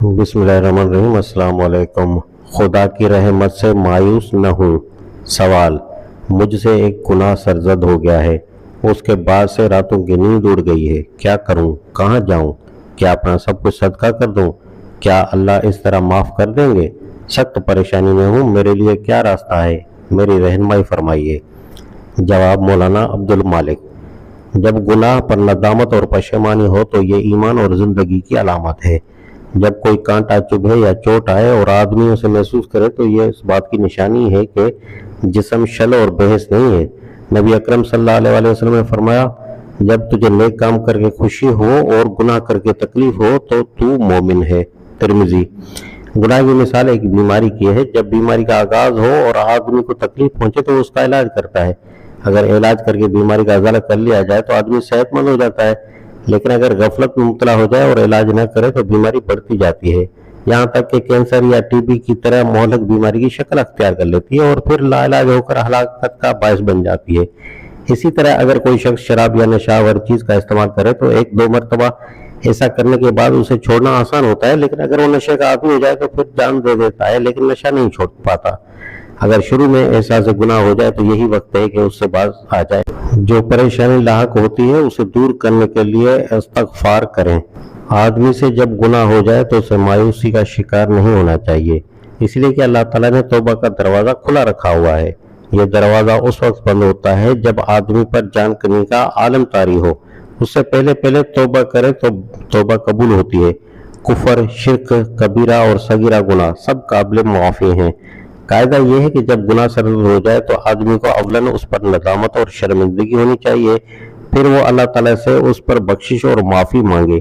बिस्मिल्लाहिर्रहमानिर्रहीम। अस्सलाम वालेकुम। खुदा की रहमत से मायूस न हूँ। सवाल: मुझसे एक गुनाह सरजद हो गया है, उसके बाद से रातों की नींद उड़ गई है। क्या करूँ? कहाँ जाऊँ? क्या अपना सब कुछ सदका कर दूँ? क्या अल्लाह इस तरह माफ़ कर देंगे? सख्त परेशानी में हूँ, मेरे लिए क्या रास्ता है? मेरी रहनुमाई फरमाइए। जवाब: मौलाना अब्दुल मालिक। जब गुनाह पर नदामत और पशेमानी हो तो ये ईमान और ज़िंदगी की अलामत है। जब कोई कांटा चुभे या चोट आए और आदमी उसे महसूस करे तो ये इस बात की निशानी है कि जिस्म शल और बेहस नहीं है। नबी अकरम सल्लल्लाहु अलैहि वसल्लम ने फरमाया, जब तुझे नेक काम करके खुशी हो और गुनाह करके तकलीफ हो तो तू मोमिन है। तिरमिजी। गुनाह की मिसाल एक बीमारी की है। जब बीमारी का आगाज हो और आदमी को तकलीफ पहुंचे तो उसका इलाज करता है। अगर इलाज करके बीमारी का अजाला कर लिया जाए तो आदमी सेहतमंद हो जाता है, लेकिन अगर गफलत में मुब्तला हो जाए और इलाज न करे तो बीमारी बढ़ती जाती है, यहाँ तक कि कैंसर या टीबी की तरह मोहलक बीमारी की शक्ल अख्तियार कर लेती है और फिर लाइलाज होकर हलाकत का बायस बन जाती है। इसी तरह अगर कोई शख्स शराब या नशावर चीज का इस्तेमाल करे तो एक दो मरतबा ऐसा करने के बाद उसे छोड़ना आसान होता है, लेकिन अगर वो नशे का आदमी हो जाए तो फिर जान दे देता है, लेकिन नशा नहीं छोड़ पाता। अगर शुरू में एहसास गुनाह हो जाए तो यही वक्त है कि उससे बाज आ जाए। जो परेशानी लाहक होती है उसे दूर करने के लिए इस्तगफार करें। आदमी से जब गुनाह हो जाए तो उसे मायूसी का शिकार नहीं होना चाहिए, इसलिए कि अल्लाह ताला ने तौबा का दरवाज़ा खुला रखा हुआ है। यह दरवाज़ा उस वक्त बंद होता है जब आदमी पर जान कनी का आलम तारी हो। उससे पहले पहले तौबा करे तो तौबा कबूल होती है। कुफर, शिर्क, कबीरा और सगीरा गुनाह सब काबिल मुआफ़ी हैं। कायदा यह है कि जब गुनाह सरजद हो जाए तो आदमी को अवलन उस पर नदामत और शर्मिंदगी होनी चाहिए, फिर वो अल्लाह ताला से उस पर बख्शिश और माफ़ी मांगे।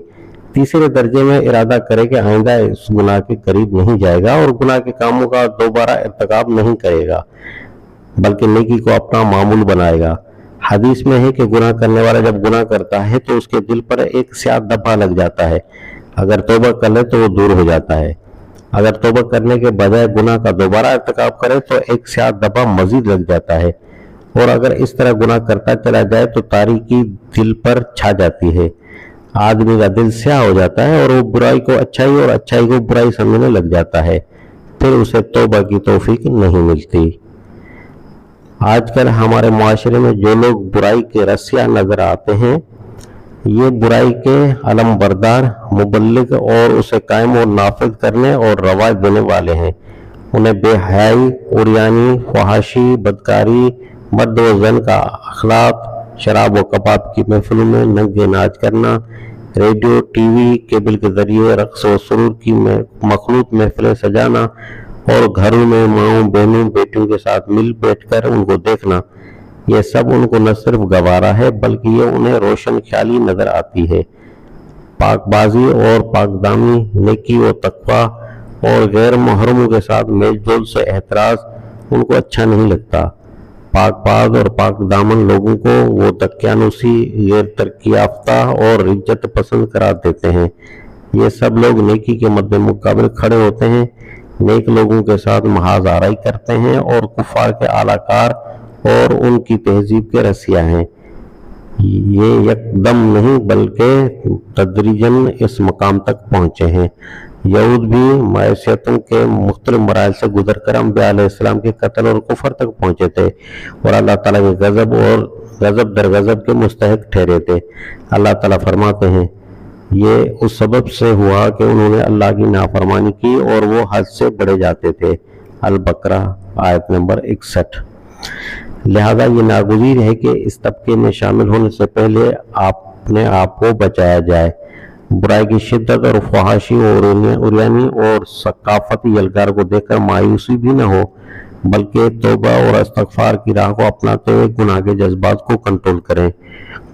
तीसरे दर्जे में इरादा करे कि आइंदा इस गुनाह के करीब नहीं जाएगा और गुनाह के कामों का दोबारा इर्तिकाब नहीं करेगा, बल्कि नेकी को अपना मामूल बनाएगा। हदीस में है कि गुनाह करने वाला जब गुनाह करता है तो उसके दिल पर एक स्याह धब्बा लग जाता है। अगर तौबा कर ले तो वो दूर हो जाता है। अगर तौबा करने के बजाय गुनाह का दोबारा इर्तिकाब करे तो एक स्याह धब्बा मजीद लग जाता है, और अगर इस तरह गुनाह करता चला जाए तो तारीकी दिल पर छा जाती है। आदमी का दिल स्याह हो जाता है और वो बुराई को अच्छाई और अच्छाई को बुराई समझने लग जाता है, फिर उसे तौबा की तौफीक नहीं मिलती। आजकल हमारे मुआशरे में जो लोग बुराई के रसिया नजर आते हैं, ये बुराई के अलम बरदार, मुबल्लिग और उसे कायम और नाफिज करने और रवाज देने वाले हैं। उन्हें बेहयाई, उरियानी, फहाशी, बदकारी, मर्द व जन का अखलाक, शराब व कबाब की महफिलों में नंगे नाच करना, रेडियो, टीवी, केबल के जरिए रक्स व सुरूर की मखलूत महफिलें सजाना और घरों में माओं, बहनों, बेटियों के साथ मिल बैठकर उनको देखना, ये सब उनको न सिर्फ गवारा है बल्कि ये उन्हें रोशन ख्याली नजर आती है। पाकबाजी और पाकदामी, नेकी व तकवा और गैर मुहर्रमों के साथ मेलजोल से एहतराज उनको अच्छा नहीं लगता। पाकबाज और पाकदामन लोगों को वो दक्यानुसी, गैर तरक्की याफ्ता और इज्जत पसंद करार देते हैं। ये सब लोग नेकी के मद्दे मुकाबले खड़े होते हैं, नेक लोगों के साथ महाज आराई करते हैं और कुफार के आलाकार और उनकी तहजीब के रसिया हैं। ये यकदम नहीं बल्कि तदरीजन इस मकाम तक पहुँचे हैं। यहूद भी मैसियतों के मुख्तलिफ मराइल से गुजर कर अंबिया अलैहिस्सलाम के कत्ल और कुफर तक पहुँचे थे और अल्लाह ताला के गज़ब और गज़ब दर गज़ब के मुस्तहिक ठहरे थे। अल्लाह ताला फरमाते हैं, ये उस सबब से हुआ कि उन्होंने अल्लाह की नाफरमानी की और वो हद से बढ़े जाते थे। अल बकरा आयत नंबर 61। लिहाजा ये नागुज़ीर है कि इस तबके में शामिल होने से पहले अपने आप को बचाया जाए। बुराई की शिद्दत और फहाशी और उरियानी और सकाफती यलगार को देखकर मायूसी भी न हो, बल्कि तौबा और इस्तगफार की राह को अपनाते हुए गुनाह के जज्बात को कंट्रोल करें,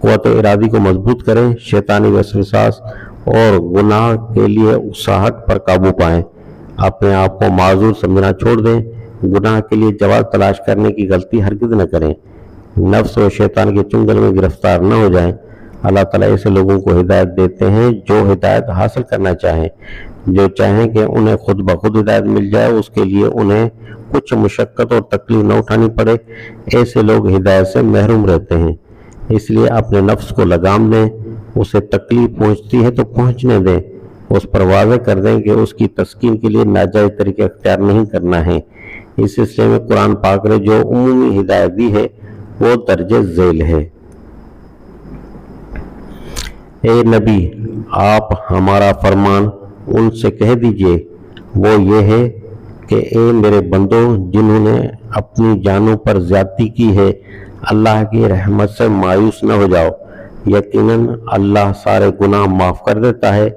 क़ुव्वत इरादी को मजबूत करें, शैतानी वसवसास और गुनाह के लिए उकसाहट पर काबू पाएं, अपने आप को माजूर समझना छोड़ दें, गुनाह के लिए जवाब तलाश करने की गलती हरगिज़ न करें, नफ्स और शैतान के चुंगल में गिरफ्तार न हो जाएं। अल्लाह ताला ऐसे लोगों को हिदायत देते हैं जो हिदायत हासिल करना चाहें। जो चाहें कि उन्हें खुद ब खुद हिदायत मिल जाए, उसके लिए उन्हें कुछ मुशक्क़त और तकलीफ न उठानी पड़े, ऐसे लोग हिदायत से महरूम रहते हैं। इसलिए अपने नफ्स को लगाम दें, उसे तकलीफ पहुँचती है तो पहुँचने दें, उस पर वाज़ेह कर दें कि उसकी तस्कीन के लिए नाजायज़ तरीके अख्तियार नहीं करना है। इस सिलसिले में कुरान पाक ने जो उमूमी हिदायत दी है वो दर्जे झेल है। ए नबी, आप हमारा फरमान उनसे कह दीजिए, वो ये है कि ए मेरे बंदो, जिन्होंने अपनी जानों पर ज्यादती की है, अल्लाह की रहमत से मायूस न हो जाओ। यकीनन अल्लाह सारे गुनाह माफ़ कर देता है,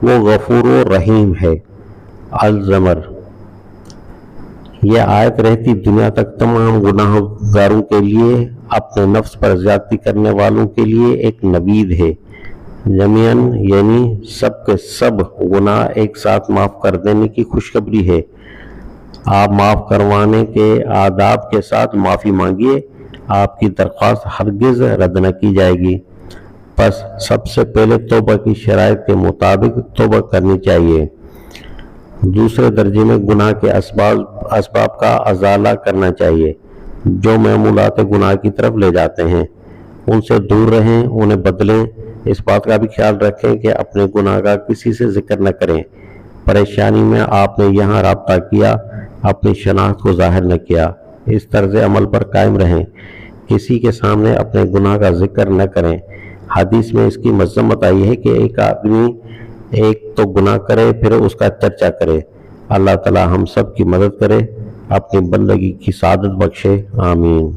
वो गफूर व रहीम है। अल-ज़मर। यह आयत रहती दुनिया तक तमाम गुनाहगारों के लिए, अपने नफ्स पर ज्यादती करने वालों के लिए एक नवीद है। जमीयन यानी सब के सब गुनाह एक साथ माफ़ कर देने की खुशखबरी है। आप माफ़ करवाने के आदाब के साथ माफ़ी मांगिए, आपकी दरख्वास्त हरगिज़ रद्द न की जाएगी। बस सबसे पहले तौबा की शराइत के मुताबिक तौबा करनी चाहिए। दूसरे दर्जे में गुनाह के असबाब का अजाला करना चाहिए जो मामूलात गुनाह की तरफ ले जाते हैं। उनसे दूर रहें, उन्हें बदलें। इस बात का भी ख्याल रखें कि अपने गुनाह का किसी से जिक्र न करें। परेशानी में आपने यहाँ राब्ता किया, अपनी शनाख्त को जाहिर न किया। इस तर्ज अमल पर कायम रहें, किसी के सामने अपने गुनाह का जिक्र न करें। हदीस में इसकी मज़म्मत आई है कि एक आदमी एक तो गुनाह करे फिर उसका चर्चा करे। अल्लाह ताला हम सब की मदद करे, अपनी बंदगी की सादत बख्शे। आमीन।